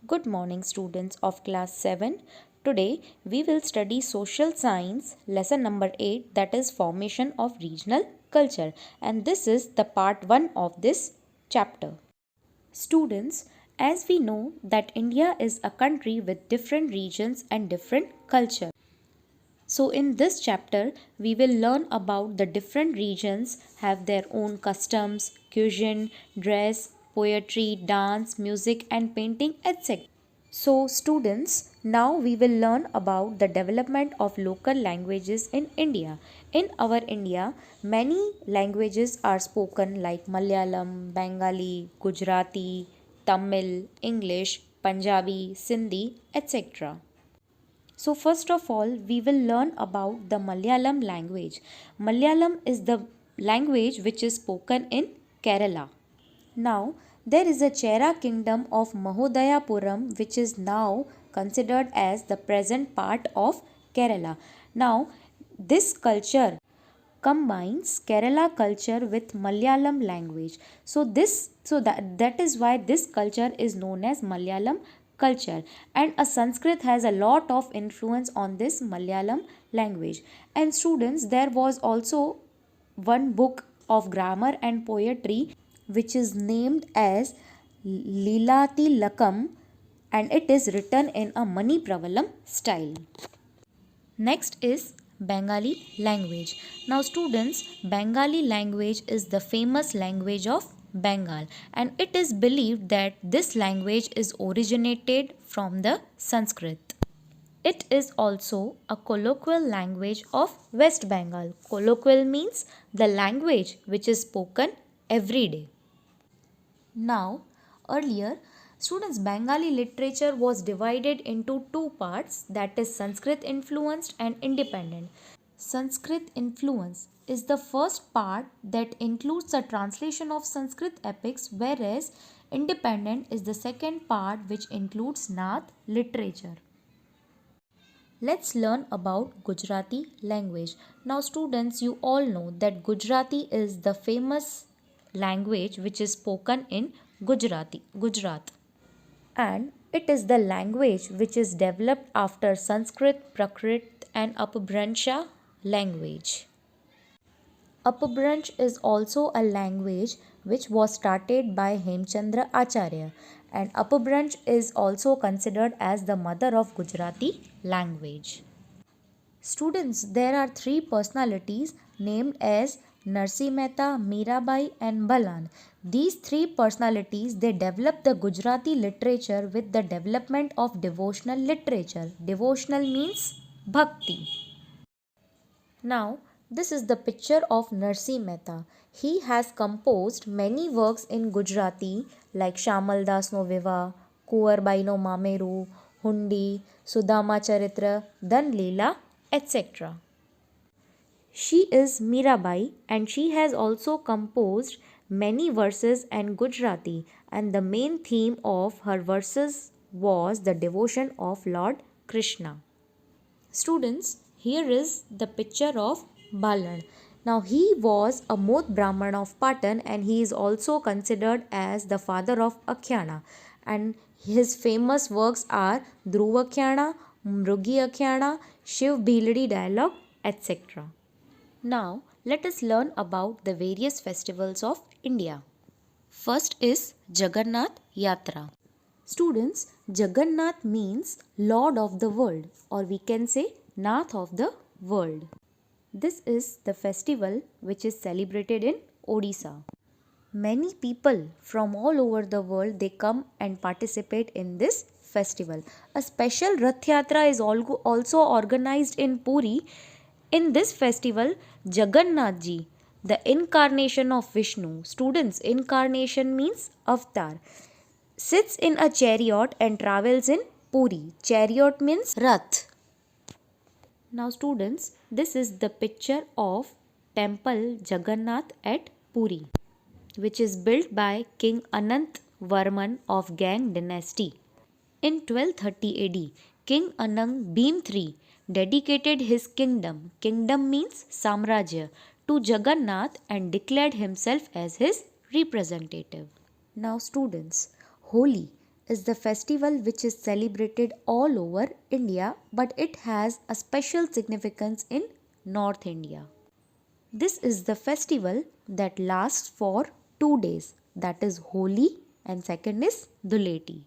Good morning, students of class 7. Today we will study social science lesson number 8, that is formation of regional culture, and this is the part 1 of this chapter. Students, as we know that India is a country with different regions and different culture. So in this chapter we will learn about the different regions have their own customs, cuisine, dress, poetry, dance, music and painting, etc. So students, now we will learn about the development of local languages in India. In our India, many languages are spoken like Malayalam, Bengali, Gujarati, Tamil, English, Punjabi, Sindhi, etc. So first of all, we will learn about the Malayalam language. Malayalam is the language which is spoken in Kerala. Now, there is a Chera kingdom of Mahodayapuram which is now considered as the present part of Kerala. Now, this culture combines Kerala culture with Malayalam language. That is why this culture is known as Malayalam culture, and a Sanskrit has a lot of influence on this Malayalam language. And students, there was also one book of grammar and poetry which is named as Lilati Lakam, and it is written in a Mani Pravalam style. Next is Bengali language. Now students, Bengali language is the famous language of Bengal, and it is believed that this language is originated from the Sanskrit. It is also a colloquial language of West Bengal. Colloquial means the language which is spoken every day. Now, earlier, students, Bengali literature was divided into two parts, that is Sanskrit influenced and independent. Sanskrit influence is the first part that includes the translation of Sanskrit epics, whereas independent is the second part which includes Nath literature. Let's learn about Gujarati language. Now students, you all know that Gujarati is the famous language which is spoken in Gujarat, and it is the language which is developed after Sanskrit, Prakrit and Apabhransha language. Apabhransh is also a language which was started by Hemchandra Acharya, and Apabhransh is also considered as the mother of Gujarati language. Students, there are three personalities named as Narsi Mehta, Mirabai and Balan. These three personalities, they developed the Gujarati literature with the development of devotional literature. Devotional means bhakti. Now, this is the picture of Narsi Mehta. He has composed many works in Gujarati like Shamal Das no Viva, Kuwarbai no Mameru, Hundi, Sudama Charitra, Dan Leela, etc. She is Mirabai, and she has also composed many verses in Gujarati, and the main theme of her verses was the devotion of Lord Krishna. Students, here is the picture of Balan. Now he was a Moth Brahman of Patan, and he is also considered as the father of Akhyana, and his famous works are Dhruvakyana, Mrugi Akhyana, Shiv Bhiladi dialogue, etc. Now let us learn about the various festivals of India. First is Jagannath Yatra. Students, Jagannath means Lord of the world, or we can say Nath of the world. This is the festival which is celebrated in Odisha. Many people from all over the world, they come and participate in this festival. A special Rath Yatra is also organized in Puri. In this festival, Jagannath Ji, the incarnation of Vishnu, students, incarnation means avatar, sits in a chariot and travels in Puri. Chariot means Rath. Now students, this is the picture of temple Jagannath at Puri, which is built by King Anant Varman of Gang dynasty. In 1230 AD, King Anang Bhim III dedicated his kingdom means Samrajya, to Jagannath and declared himself as his representative. Now students, Holi is the festival which is celebrated all over India, but it has a special significance in North India. This is the festival that lasts for 2 days, that is Holi and second is Dhuleti.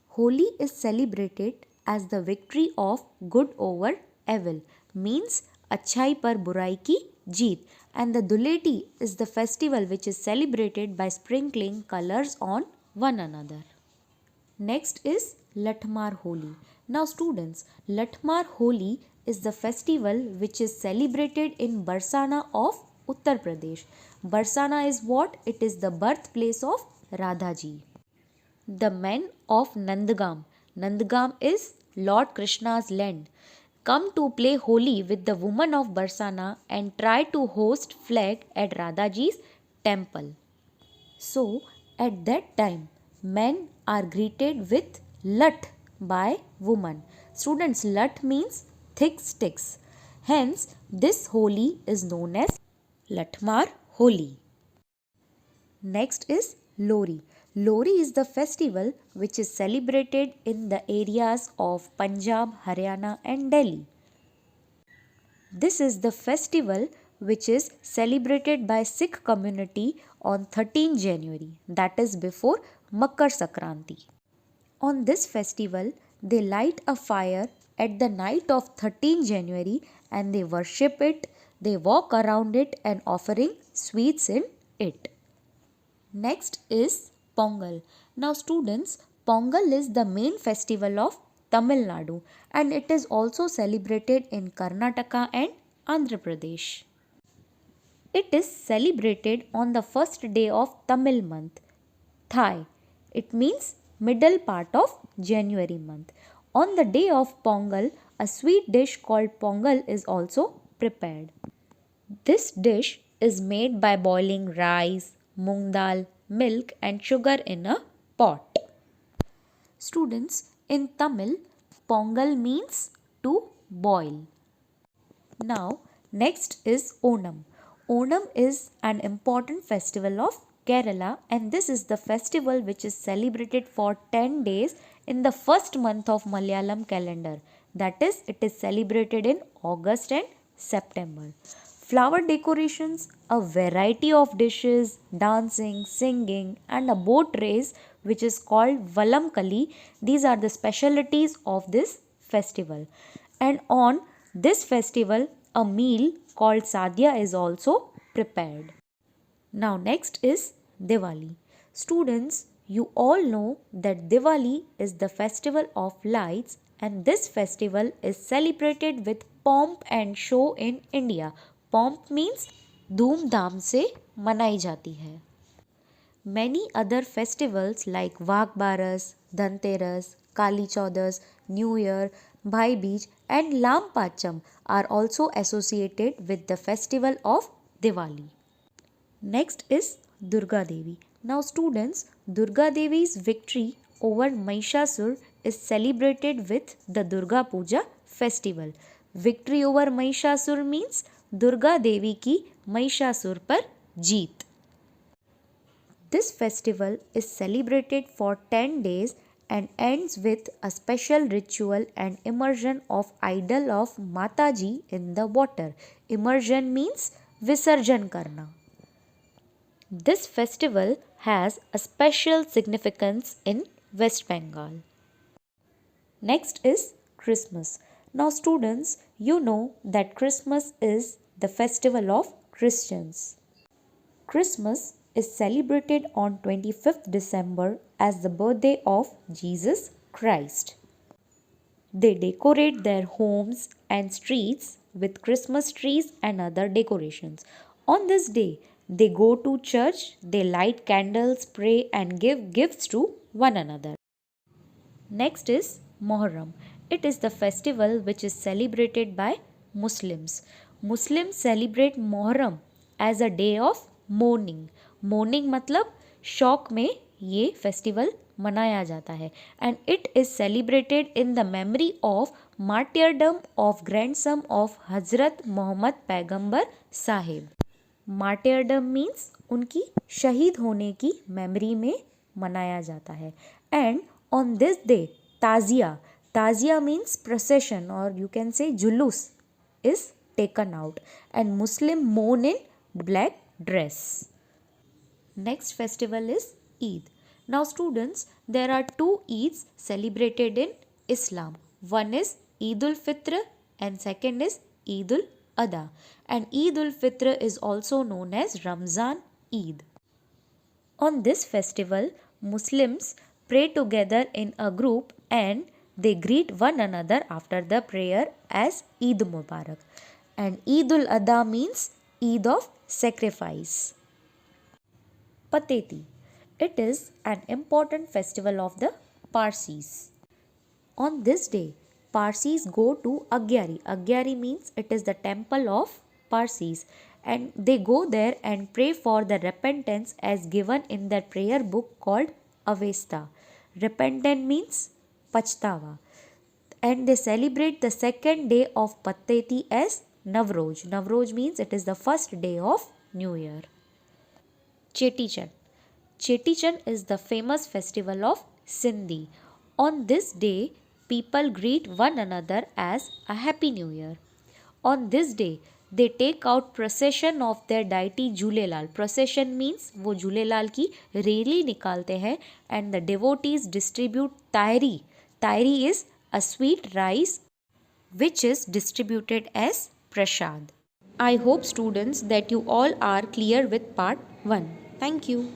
Holi is celebrated as the victory of good over evil, means अच्छाई पर बुराई की जीत, and the Dhuleti is the festival which is celebrated by sprinkling colors on one another. Next is Latmar Holi. Now students, Latmar Holi is the festival which is celebrated in Barsana of Uttar Pradesh. Barsana is what? It is the birthplace of Radha ji. The men of Nandgam. Nandgam is Lord Krishna's land. Come to play Holi with the women of Barsana and try to host flag at Radha ji's temple. So at that time, men are greeted with lat by women. Students, lat means thick sticks. Hence, this Holi is known as Latmar Holi. Next is Lori. Lori is the festival which is celebrated in the areas of Punjab, Haryana and Delhi. This is the festival which is celebrated by Sikh community on 13 January, that is before Makar Sankranti. On this festival, they light a fire at the night of 13 January and they worship it, they walk around it and offering sweets in it. Next is Pongal. Now students, Pongal is the main festival of Tamil Nadu and it is also celebrated in Karnataka and Andhra Pradesh. It is celebrated on the first day of Tamil month, Thai. It means middle part of January month. On the day of Pongal, a sweet dish called Pongal is also prepared. This dish is made by boiling rice, moong dal, milk and sugar in a pot. Students, in Tamil, Pongal means to boil. Now, next is Onam. Onam is an important festival of Kerala and this is the festival which is celebrated for 10 days in the first month of Malayalam calendar. That is, it is celebrated in August and September. Flower decorations, a variety of dishes, dancing, singing and a boat race which is called Valamkali. These are the specialities of this festival. And on this festival, a meal called Sadhya is also prepared. Now next is Diwali. Students, you all know that Diwali is the festival of lights and this festival is celebrated with pomp and show in India. Pomp means धूमधाम से मनाई जाती है. Many other festivals like Vagh Baras, Dhanteras, Kali Chaudas, New Year, Bhai Beej and Lam Pacham are also associated with the festival of Diwali. Next is Durga Devi. Now students, Durga Devi's victory over Mahishasur is celebrated with the Durga Puja festival. Victory over Mahishasur means Durga Devi ki Mahishasur par jeet. This festival is celebrated for 10 days and ends with a special ritual and immersion of idol of Mataji in the water. Immersion means Visarjan karna. This festival has a special significance in West Bengal. Next is Christmas. Now students, you know that Christmas is the festival of Christians. Christmas is celebrated on 25th December as the birthday of Jesus Christ. They decorate their homes and streets with Christmas trees and other decorations. On this day, they go to church, they light candles, pray and give gifts to one another. Next is Muharram. It is the festival which is celebrated by Muslims. Muslims celebrate Muharram as a day of mourning. Mourning मतलब शोक में ये festival मनाया जाता है and it is celebrated in the memory of martyrdom of grandson of Hazrat Muhammad Paigambur Sahib. Martyrdom means उनकी शहीद होने की मेमोरी में मनाया जाता है And on this day, Tazia means procession, or you can say julus, is taken out, and Muslim mourn in black dress. Next festival is Eid. Now students, there are two Eids celebrated in Islam. One is Eid ul-Fitr and second is Eid ul-Adha. And Eid ul-Fitr is also known as Ramzan Eid. On this festival, Muslims pray together in a group and they greet one another after the prayer as Eid Mubarak. And Eid ul-Adha means Eid of sacrifice. Pateti. It is an important festival of the Parsis. On this day, Parsis go to Agyari. Agyari means it is the temple of Parsis, and they go there and pray for the repentance as given in their prayer book called Avesta. Repentant means Pachtawa. And they celebrate the second day of Pateti as Navroj. Navroj means it is the first day of New Year. Cheti Chand. Cheti Chand is the famous festival of Sindhi. On this day, people greet one another as a Happy New Year. On this day, they take out procession of their deity Jhulelal. Procession means वो झूलेलाल की rally निकालते हैं and the devotees distribute tairi. Tairi is a sweet rice which is distributed as prasad. I hope students that you all are clear with part 1. Thank you.